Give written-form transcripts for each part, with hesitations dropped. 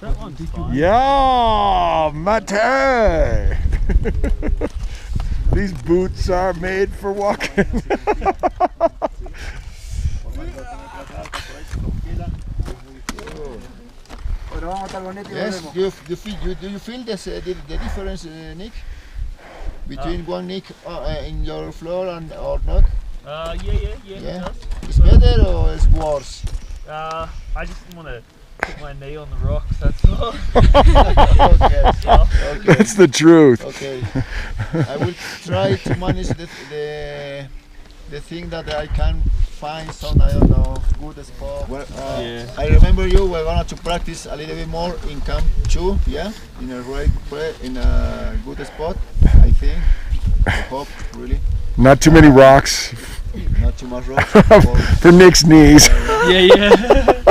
That one's fine. Yeah, mate. These boots are made for walking. Yes, do you feel this, the difference, Nick? Between one Nick in your floor and or not? Yeah. It does. It's better or it's worse? I just want to put my knee on the rocks, that's all. Okay. That's the truth. Okay. I will try to manage the thing that I can find some, I don't know, good spot. Well, I remember we're going to practice a little bit more in Camp 2, yeah? In a good spot, I think. I hope, really. Not too many rocks Not too much rocks. for Nick's knees. Yeah.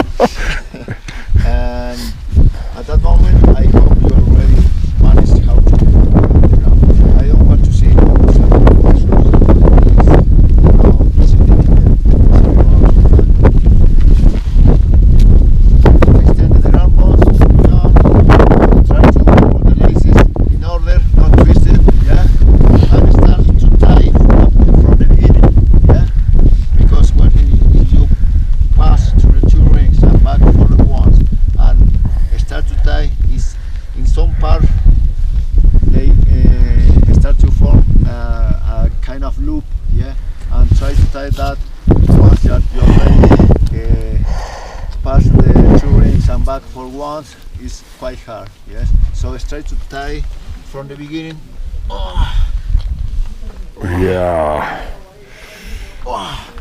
And at that moment, I hope you already managed how to do the ground. I don't want to see extend the ramp-ons, try to put the laces in order, not twisted, yeah, and start to tie from the beginning, yeah, because when you pass through the two rings and back for the ones and start to tie, is in some part they start to form a kind of loop, yeah, and try to tie that once that you already pass the two rings and back for once is quite hard, yes. So try to tie from the beginning. Yeah.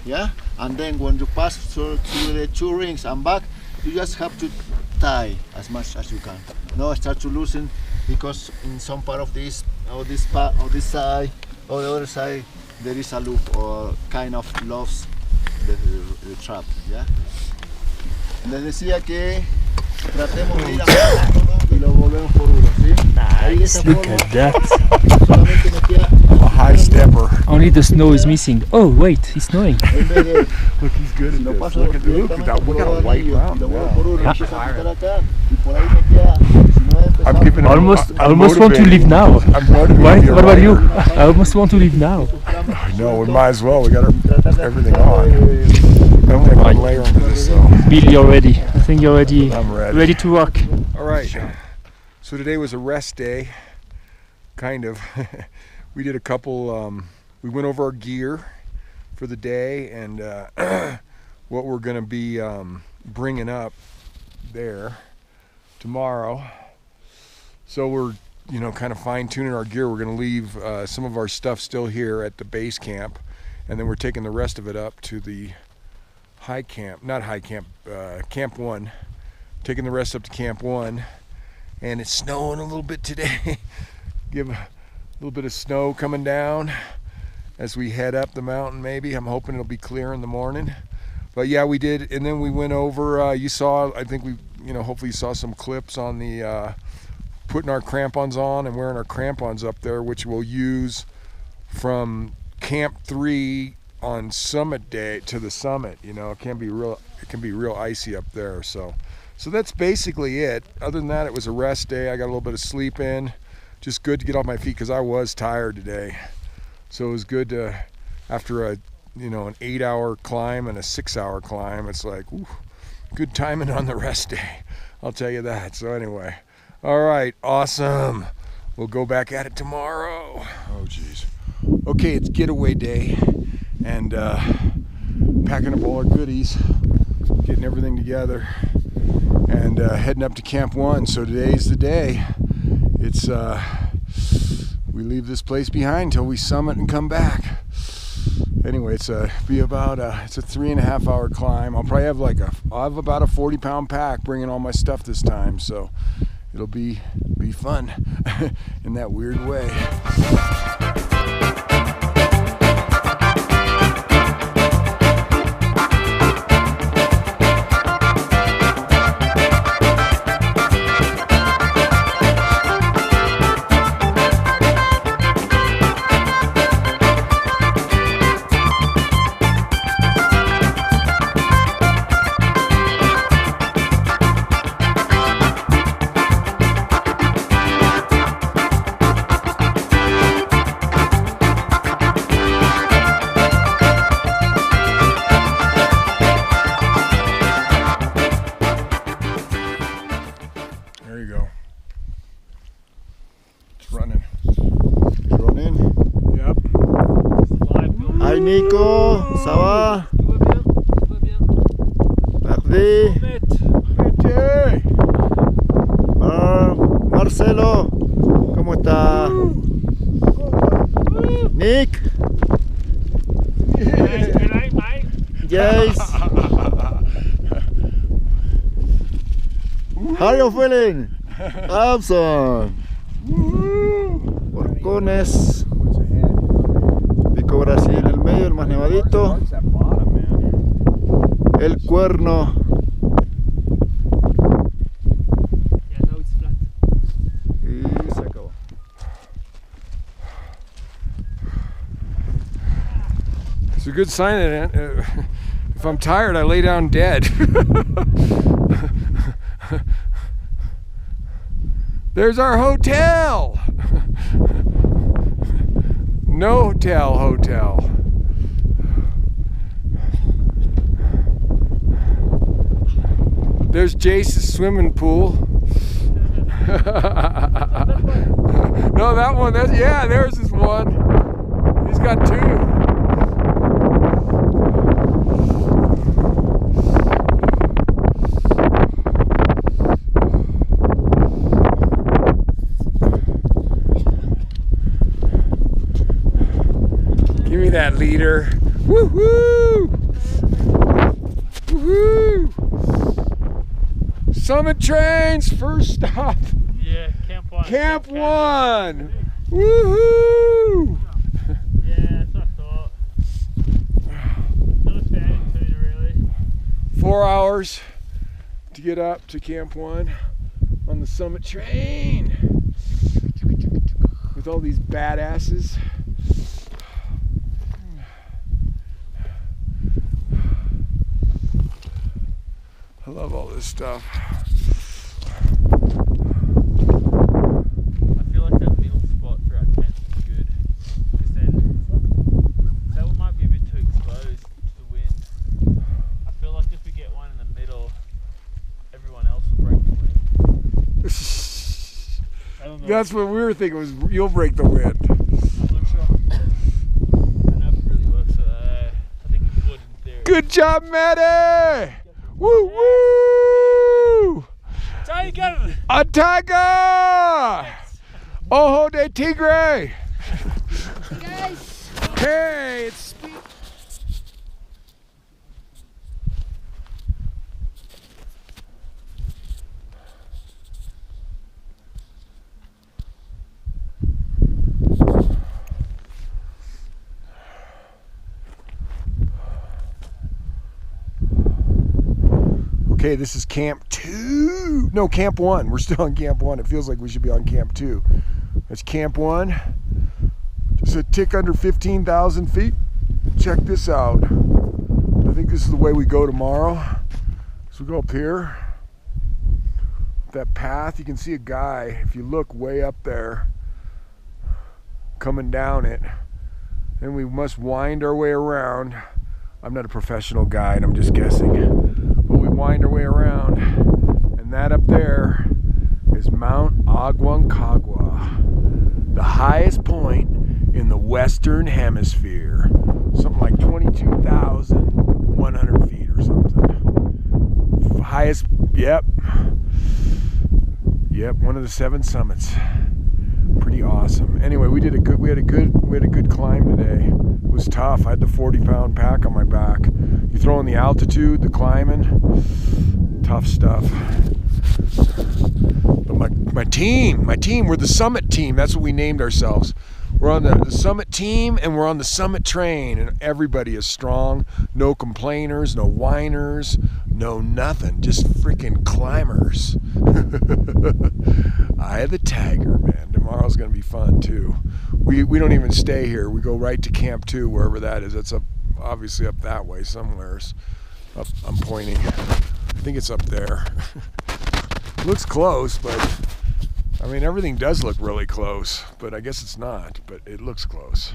Yeah, and then when you pass through the two rings and back, you just have to tie as much as you can. Now start to loosen, because in some part of this side or the other side there is a loop or kind of loves the trap, yeah. Les decía que tratemos de ir avanzándolo y lo volvemos por uno, ¿sí? Ahí de esa Look forma at that. solamente me queda I'm a high stepper. Only the snow is missing. Oh wait, it's snowing. en vez de Look, he's good at lo this. paso Look at we got a white y mountain. lo vuelvo Wow. por uno, empiezo a quitar acá y por ahí me queda. Si no he empezado, I'm giving him I I'm almost want to motivating leave him. now. I'm motivating Why? you, What about you? right? I almost want to leave now. No, we might as well. We got everything on. I only have one layer under this, so Bill, you're ready. I think you're ready. I'm ready. Ready to rock. All right. So today was a rest day, kind of. We did a couple. We went over our gear for the day and what we're going to be bringing up there tomorrow. So we're, kind of fine-tuning our gear. We're going to leave some of our stuff still here at the base camp, and then we're taking the rest of it up to the Camp 1. Taking the rest up to Camp 1, and it's snowing a little bit today. Give a little bit of snow coming down as we head up the mountain. Maybe I'm hoping it'll be clear in the morning. But yeah, we did, and then we went over. You saw, I think we, hopefully you saw some clips on the putting our crampons on and wearing our crampons up there, which we'll use from Camp 3 on summit day to the summit. It can be real icy up there. So that's basically it. Other than that, it was a rest day. I got a little bit of sleep in. Just good to get off my feet because I was tired today. So it was good to, after an 8-hour climb and a 6-hour climb, it's like, ooh, good timing on the rest day. I'll tell you that. So anyway, all right, awesome. We'll go back at it tomorrow. Oh, geez. Okay, it's getaway day, and packing up all our goodies, getting everything together, and heading up to Camp 1. So today's the day. It's we leave this place behind until we summit and come back. Anyway, it's a 3.5 hour climb. I'll probably have about a 40-pound pack, bringing all my stuff this time. So it'll be fun in that weird way. There you go. It's running. It's running. Yep. Hi Nico, ça va? Pardi. Hey. Marcelo, ¿cómo está? Nick? Yes. How are you feeling? Awesome. Porcones. Pico Brasil en el medio, el más nevadito. El Cuerno. Y se acabó. It's a good sign that if I'm tired, I lay down dead. There's our hotel. No hotel. There's Jace's swimming pool. No, that one, there's his one. He's got two. Give me that leader. Woohoo! Woohoo! Summit Trains, first stop. Yeah, Camp 1. Camp 1. Woohoo! Yeah, that's what I thought. Not a standing tuna, really. 4 hours to get up to Camp 1 on the Summit Train with all these badasses. I love all this stuff. I feel like that middle spot for our tent is good. Because then that one might be a bit too exposed to the wind. I feel like if we get one in the middle, everyone else will break the wind. I don't know. That's what we were thinking, was you'll break the wind. I'm not sure. I don't know if it really works. I think it would in theory. Good job, Maddie! Woo woo! Tiger! A tiger! Ojo de tigre! Hey, it's Speed. Okay, this is Camp 2. No, Camp 1. We're still on Camp 1. It feels like we should be on Camp 2. That's Camp 1. Just a tick under 15,000 feet. Check this out. I think this is the way we go tomorrow. So we go up here. That path, you can see a guy, if you look way up there, coming down it. Then we must wind our way around. I'm not a professional guide, I'm just guessing. But we wind our way around, and that up there is Mount Aconcagua, the highest point in the Western Hemisphere. Something like 22,100 feet or something. Highest, yep, one of the 7 summits. Pretty awesome. Anyway, we had a good climb today. It was tough. I had the 40-pound pack on my back. You throw in the altitude, the climbing, tough stuff. But my team, we're the summit team. That's what we named ourselves. We're on the summit team, and we're on the summit train, and everybody is strong. No complainers, no whiners, no nothing. Just freaking climbers. Eye of the tiger, man. Tomorrow's gonna be fun too. We don't even stay here. We go right to Camp 2, wherever that is. That's up, obviously up that way somewheres. Up, I'm pointing. I think it's up there. Looks close, but I mean, everything does look really close, but I guess it's not, but it looks close.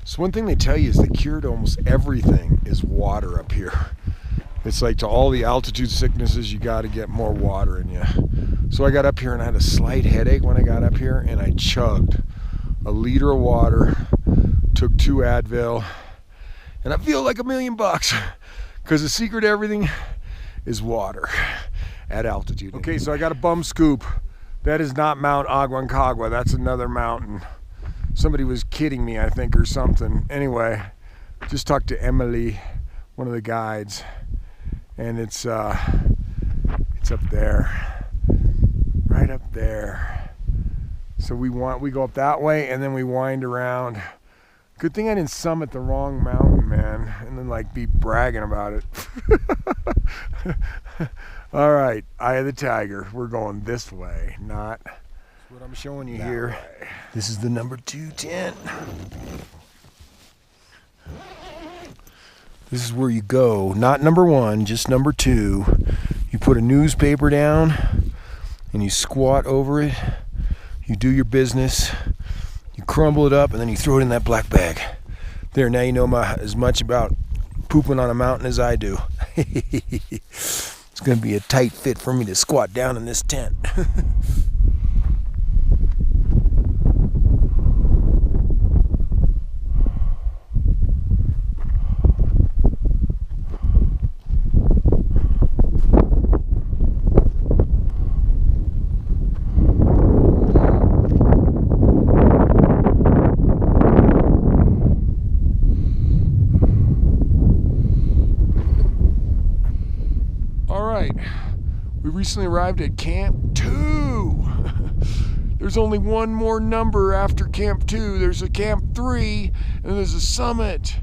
So one thing they tell you is the cure to almost everything is water up here. It's like to all the altitude sicknesses, you got to get more water in you. So I got up here and I had a slight headache when I got up here, and I chugged a liter of water, took 2 Advil, and I feel like $1 million, because the secret to everything is water at altitude. Okay, so I got a bum scoop. That is not Mount Aconcagua, that's another mountain. Somebody was kidding me, I think, or something. Anyway, just talked to Emily, one of the guides, and it's up there, right up there. So we go up that way, and then we wind around. Good thing I didn't summit the wrong mountain, man, and then like be bragging about it. All right, Eye of the Tiger. We're going this way, not what I'm showing you here. Way. This is the number 2 tent. This is where you go, not number 1, just number 2. You put a newspaper down and you squat over it. You do your business. You crumble it up and then you throw it in that black bag. There, now you know as much about pooping on a mountain as I do. It's going to be a tight fit for me to squat down in this tent. We recently arrived at Camp 2. There's only one more number after Camp 2. There's a Camp 3, and then there's a summit.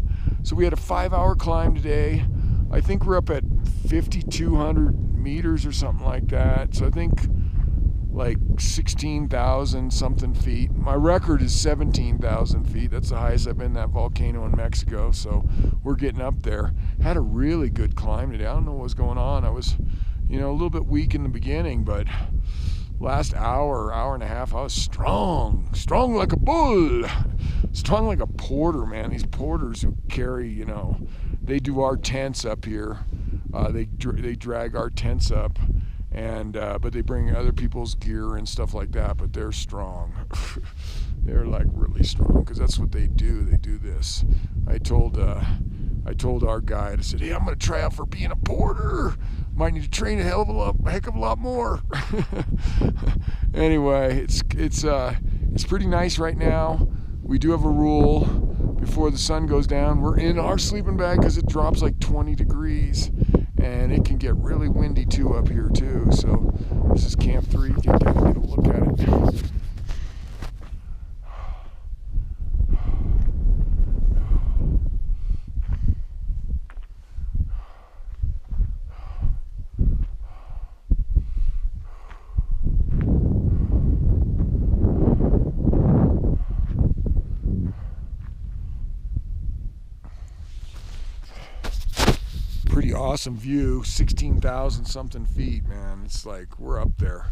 So we had a 5-hour climb today. I think we're up at 5,200 meters or something like that. So I think like 16,000 something feet. My record is 17,000 feet. That's the highest I've been in that volcano in Mexico. So we're getting up there. Had a really good climb today. I don't know what was going on. I was, a little bit weak in the beginning, but last hour and a half, I was strong like a bull, strong like a porter, man. These porters who carry, they do our tents up here. They drag our tents up, and but they bring other people's gear and stuff like that. But they're strong. They're like really strong because that's what they do. They do this. I told our guide, I said, hey, I'm gonna try out for being a porter. Might need to train a heck of a lot more. Anyway, it's pretty nice right now. We do have a rule before the sun goes down. We're in our sleeping bag because it drops like 20 degrees, and it can get really windy too up here too. So this is Camp 3. Get down and get a look at it. Pretty awesome view, 16,000 something feet, man. It's like we're up there.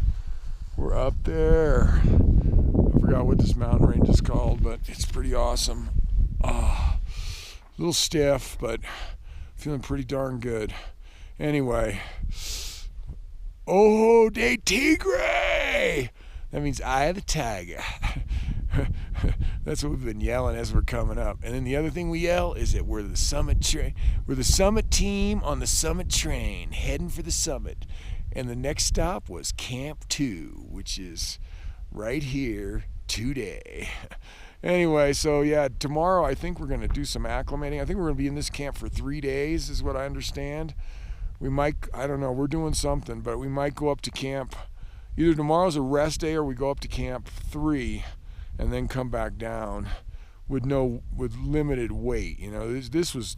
We're up there. I forgot what this mountain range is called, but it's pretty awesome. A little stiff, but feeling pretty darn good. Anyway, Ojo de Tigre! That means Eye of the Tiger. That's what we've been yelling as we're coming up. And then the other thing we yell is that we're the summit team on the summit train, heading for the summit. And the next stop was Camp 2, which is right here today. Anyway, so yeah, tomorrow I think we're going to do some acclimating. I think we're going to be in this camp for 3 days is what I understand. We might, I don't know, we're doing something, but we might go up to camp. Either tomorrow's a rest day or we go up to Camp 3 and then come back down with limited weight. This was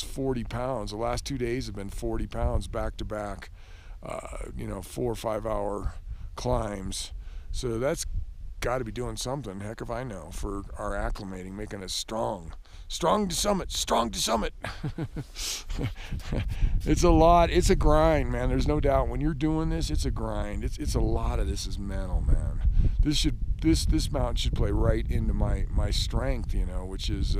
40 pounds. The last 2 days have been 40 pounds back to back. 4 or 5 hour climbs. So that's got to be doing something. Heck if I know, for our acclimating, making us strong to summit. It's a lot. It's a grind, man. There's no doubt. When you're doing this, it's a grind. It's a lot of this is mental, man. This should this mountain should play right into my strength, you know, which is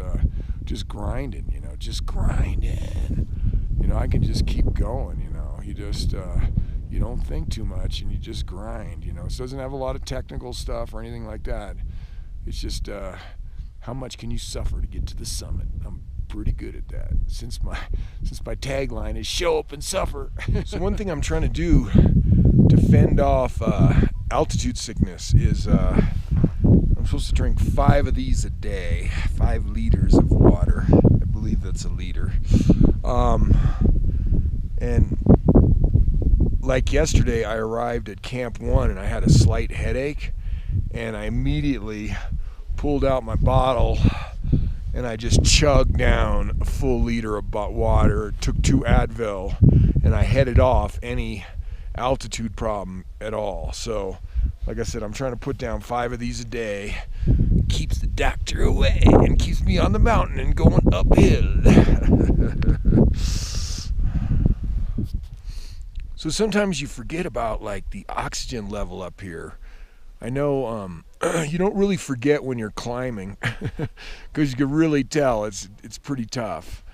just grinding, you know, just grinding. You know, I can just keep going, you know. You just you don't think too much and you just grind, you know. It doesn't have a lot of technical stuff or anything like that. It's just how much can you suffer to get to the summit? I'm pretty good at that. Since my tagline is show up and suffer. So one thing I'm trying to do to fend off altitude sickness is I'm supposed to drink 5 of these a day, 5 liters of water. I believe that's a liter. And like yesterday, I arrived at Camp 1 and I had a slight headache, and I immediately pulled out my bottle and I just chugged down a full liter of water, took 2 Advil, and I headed off any altitude problem at all. So like I said, I'm trying to put down 5 of these a day. Keeps the doctor away and keeps me on the mountain and going uphill. So sometimes you forget about like the oxygen level up here. I know you don't really forget when you're climbing because you can really tell it's pretty tough.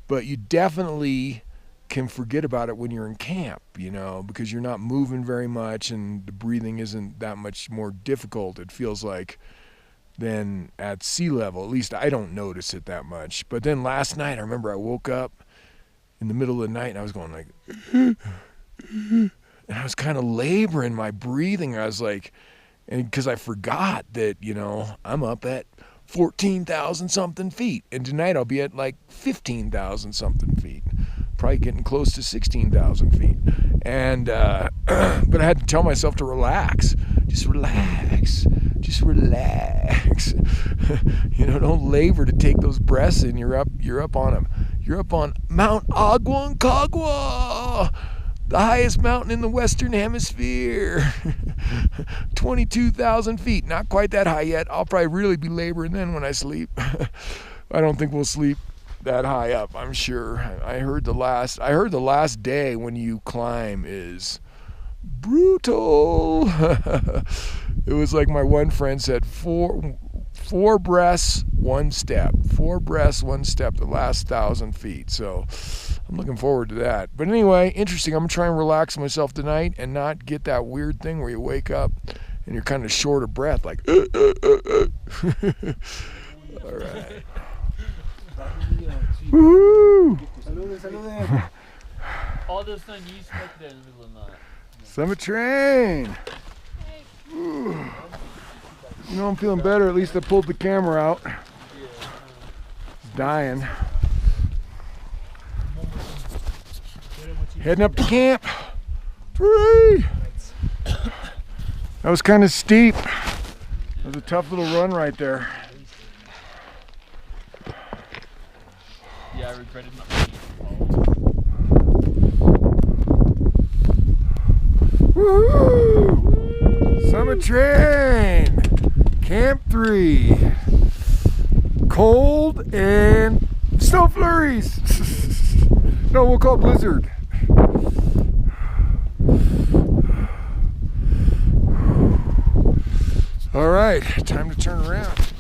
But you definitely can forget about it when you're in camp, you know, because you're not moving very much and the breathing isn't that much more difficult, it feels like, than at sea level. At least I don't notice it that much. But then last night, I remember I woke up in the middle of the night and I was going like, and I was kind of laboring my breathing. I was like, and because I forgot that, you know, I'm up at 14,000 something feet, and tonight I'll be at like 15,000 something feet, probably getting close to 16,000 feet. And but I had to tell myself to relax, just relax, just relax. You know, don't labor to take those breaths in. You're up on them. You're up on Mount Aconcagua, the highest mountain in the Western Hemisphere. 22,000 feet. Not quite that high yet. I'll probably really be laboring then when I sleep. I don't think we'll sleep that high up, I'm sure. I heard the last day when you climb is brutal. It was like my one friend said, four breaths, 1 step. 4 breaths, 1 step, the last 1,000 feet. So I'm looking forward to that. But anyway, interesting. I'm going to try and relax myself tonight and not get that weird thing where you wake up and you're kind of short of breath, like, All right. Woo! Oh, there's no news there in the middle of the night. Summit train. Ooh. You know, I'm feeling better. At least I pulled the camera out. It's dying. Heading up to camp 3. That was kind of steep. That was a tough little run right there. Yeah, I regretted not being Woohoo! Summit train! Camp 3. Cold and snow flurries. No, we'll call it blizzard. All right, time to turn around.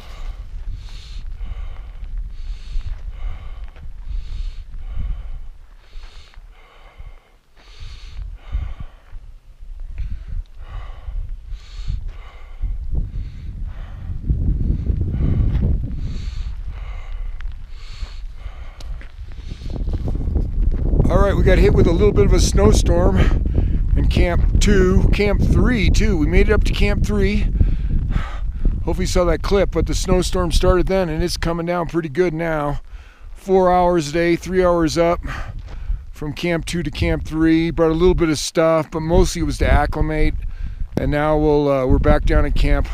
All right, we got hit with a little bit of a snowstorm in Camp 3 too. We made it up to Camp 3. Hopefully you saw that clip, but the snowstorm started then and it's coming down pretty good now. 4 hours a day, 3 hours up from Camp 2 to Camp 3. Brought a little bit of stuff, but mostly it was to acclimate. And now we're back down at Camp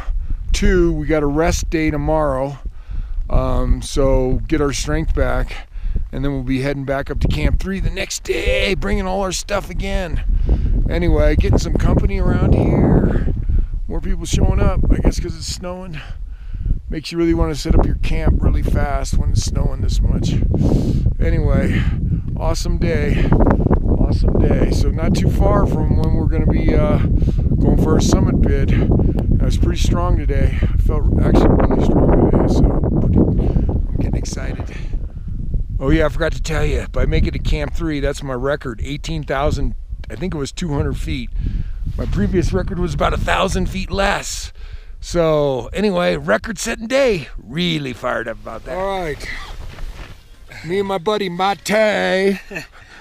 2. We got a rest day tomorrow, so get our strength back. And then we'll be heading back up to Camp 3 the next day, bringing all our stuff again. Anyway, getting some company around here. More people showing up, I guess because it's snowing. Makes you really want to set up your camp really fast when it's snowing this much. Anyway, awesome day. Awesome day. So not too far from when we're going to be Going for our summit bid. I was pretty strong today. I felt actually really strong today, so I'm getting excited. Oh yeah, I forgot to tell you, by making it to Camp 3, that's my record, 18,000, I think it was 200 feet. My previous record was about 1,000 feet less. So anyway, record-setting day. Really fired up about that. All right, me and my buddy Mate.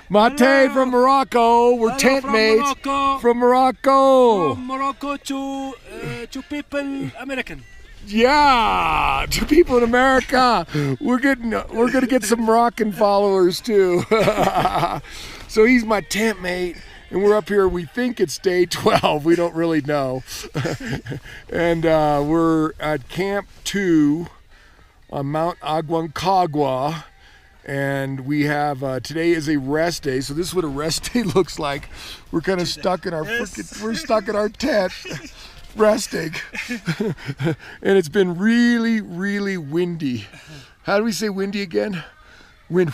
Mate from Morocco. We're tent mates Morocco. from Morocco. From Morocco to people American. Yeah, to people in America. We're gonna get some Moroccan followers too. So he's my tent mate, and we're up here. We think it's day 12. We don't really know. And we're at Camp 2 on Mount Aconcagua. And we have today is a rest day, so this is what a rest day looks like. We're kind of stuck in our we're stuck in our tent, resting, and it's been really, really windy. How do we say windy again? Wind.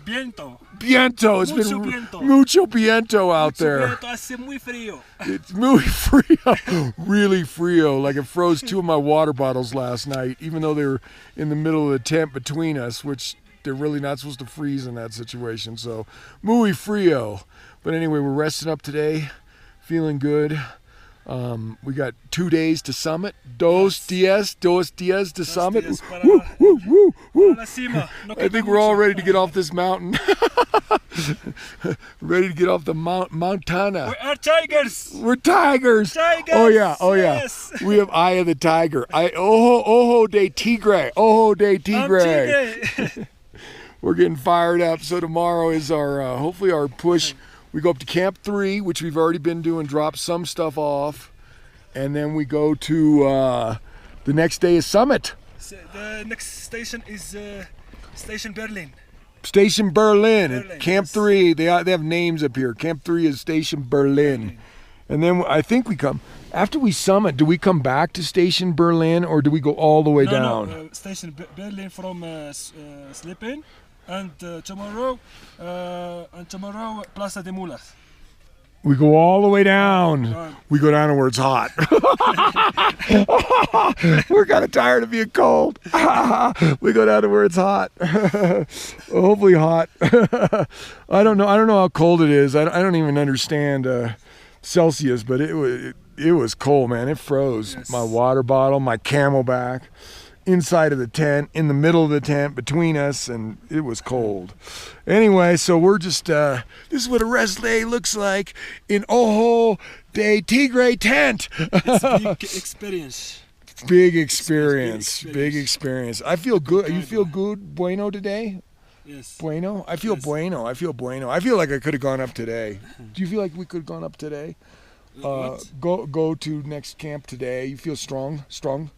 Viento. Viento. It's Mucho been viento. mucho viento out there. Viento hace muy frío. It's muy frio, really frio. Like it froze 2 of my water bottles last night, even though they were in the middle of the tent between us, which they're really not supposed to freeze in that situation. So muy frio. But anyway, we're resting up today, feeling good. We got 2 days to summit. Dos días to summit. Woo, woo, woo, woo. I think we're all ready to get off this mountain. Ready to get off the Montana. We are tigers. We're tigers. Tigers. Oh yeah, oh yeah. Yes. We have Eye of the Tiger. Ojo de Tigre. Ojo de Tigre. We're getting fired up. So tomorrow is our hopefully our push. We go up to Camp 3, which we've already been doing, drop some stuff off, and then we go to the next day is summit. The next station is Station Berlin. Station Berlin. Berlin, Camp yes. 3, they have names up here. Camp 3 is Station Berlin. And then I think we come, after we summit, do we come back to Station Berlin or do we go all the way down? No, Station Berlin from sleeping. And tomorrow, Plaza de Mulas. We go all the way down. We go down to where it's hot. We're kind of tired of being cold. We go down to where it's hot. Hopefully hot. I don't know how cold it is. I don't even understand Celsius, but it was cold, man. It froze. Yes. My water bottle, my Camelback. Inside of the tent, in the middle of the tent, between us, and it was cold. Anyway, so we're just, this is what a rest day looks like in Ojo de Tigre tent. It's a big experience. Big experience, Big big experience. I feel good. You feel good, bueno, today? Yes. Bueno? I feel Yes. bueno. I feel bueno. I feel like I could have gone up today. Do you feel like we could have gone up today? What? Go to next camp today. You feel strong? Strong?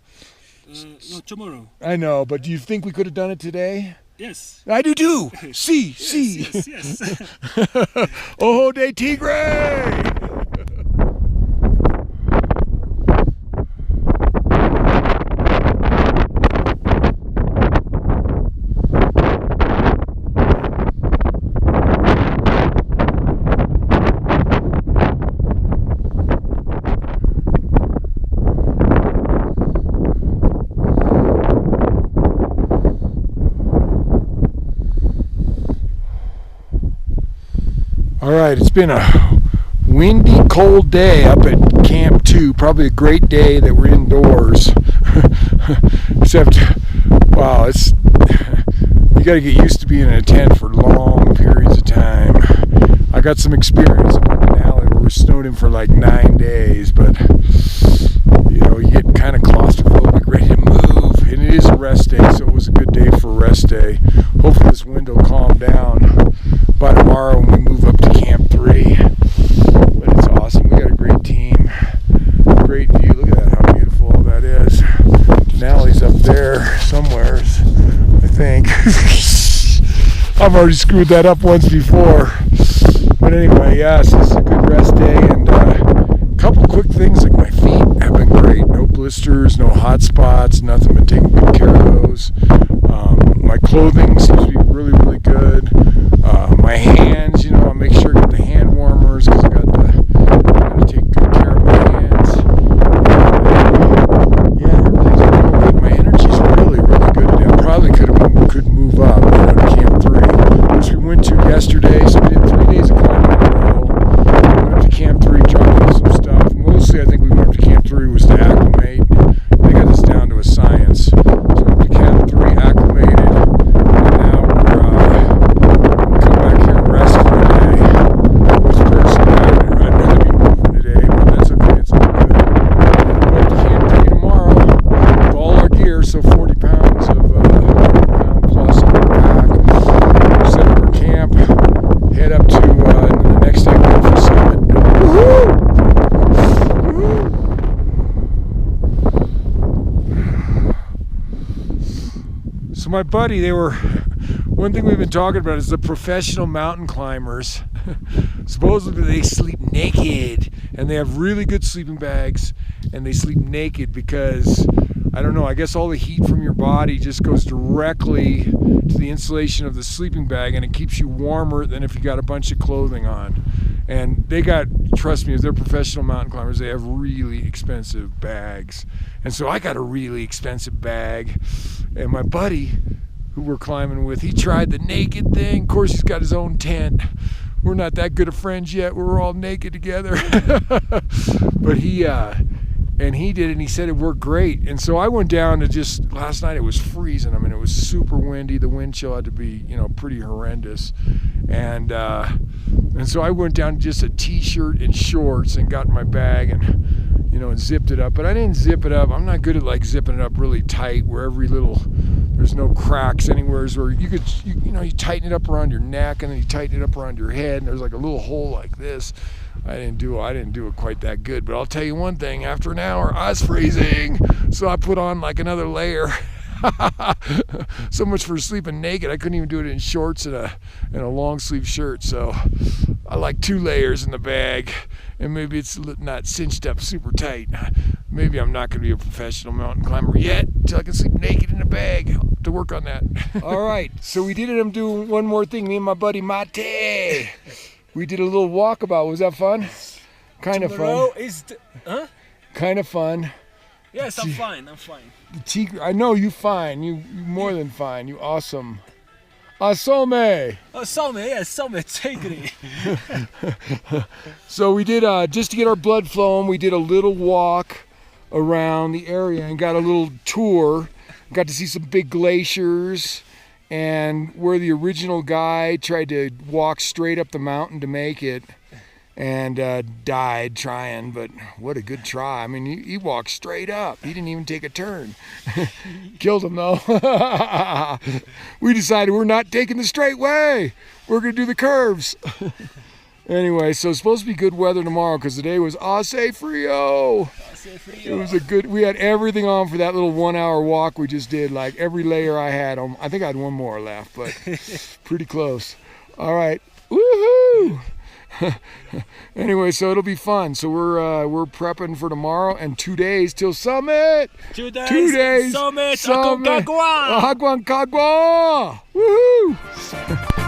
No, tomorrow. I know, but do you think we could have done it today? Yes. I do too. See. Yes, yes. Ojo de Tigre! All right, it's been a windy, cold day up at Camp 2. Probably a great day that we're indoors. Except, wow, you got to get used to being in a tent for long periods of time. I got some experience up in Denali where we're snowed in for like 9 days, but you know, you get kind of claustrophobic, ready to move, and it is a rest day, so it was a good day for a rest day. Hopefully this wind will calm down by tomorrow when we move up to Camp 3. But it's awesome. We got a great team, great view. Look at that, how beautiful that is. Denali's up there somewheres, I think. I've already screwed that up once before. But anyway, yes, this is a good rest day, and a couple quick things, like my feet have been great. No blisters, no hot spots, nothing, been taking good care of those. My clothing seems to be really, really good. My hands, you know, I make sure I get the hand warmers because I got to take good care So my buddy, one thing we've been talking about is the professional mountain climbers. Supposedly they sleep naked, and they have really good sleeping bags, and they sleep naked because, I don't know, I guess all the heat from your body just goes directly to the insulation of the sleeping bag, and it keeps you warmer than if you got a bunch of clothing on. And they got, trust me, if they're professional mountain climbers, they have really expensive bags. And so I got a really expensive bag, and my buddy, who we're climbing with, he tried the naked thing. Of course, he's got his own tent. We're not that good of friends yet. We're all naked together. But he did it, and he said it worked great. And so I went down to just, last night it was freezing. I mean, it was super windy. The wind chill had to be, pretty horrendous. And so I went down to just a t-shirt and shorts and got in my bag and, and zipped it up. But I didn't zip it up. I'm not good at like zipping it up really tight where there's no cracks anywhere, where you tighten it up around your neck and then you tighten it up around your head, and there's like a little hole like this. I didn't do it quite that good, but I'll tell you one thing, after an hour I was freezing, so I put on like another layer. So much for sleeping naked. I couldn't even do it in shorts and a long sleeve shirt. So I like 2 layers in the bag, and maybe it's not cinched up super tight. Maybe I'm not going to be a professional mountain climber yet until I can sleep naked in a bag. I'll have to work on that. All right, so we did it. I'm doing one more thing. Me and my buddy Mate, we did a little walkabout. Was that fun? Kind of fun. Kind of fun. Yes, I'm fine. I'm fine. I know you fine. You more than fine. You awesome. Asome. Asome, tigre. So we did, just to get our blood flowing, we did a little walk around the area and got a little tour. Got to see some big glaciers, and where the original guy tried to walk straight up the mountain to make it, and died trying, but what a good try. I mean, he walked straight up. He didn't even take a turn. Killed him though. We decided we're not taking the straight way. We're gonna do the curves. Anyway, so it's supposed to be good weather tomorrow because today was Ace Frio. It was we had everything on for that little 1 hour walk we just did. Like every layer I had on. I think I had one more left, but pretty close. All right, woohoo! Anyway, so it'll be fun. So we're prepping for tomorrow and 2 days till summit. 2 days. 2 days. Summit. Aconcagua. Aconcagua. Woohoo!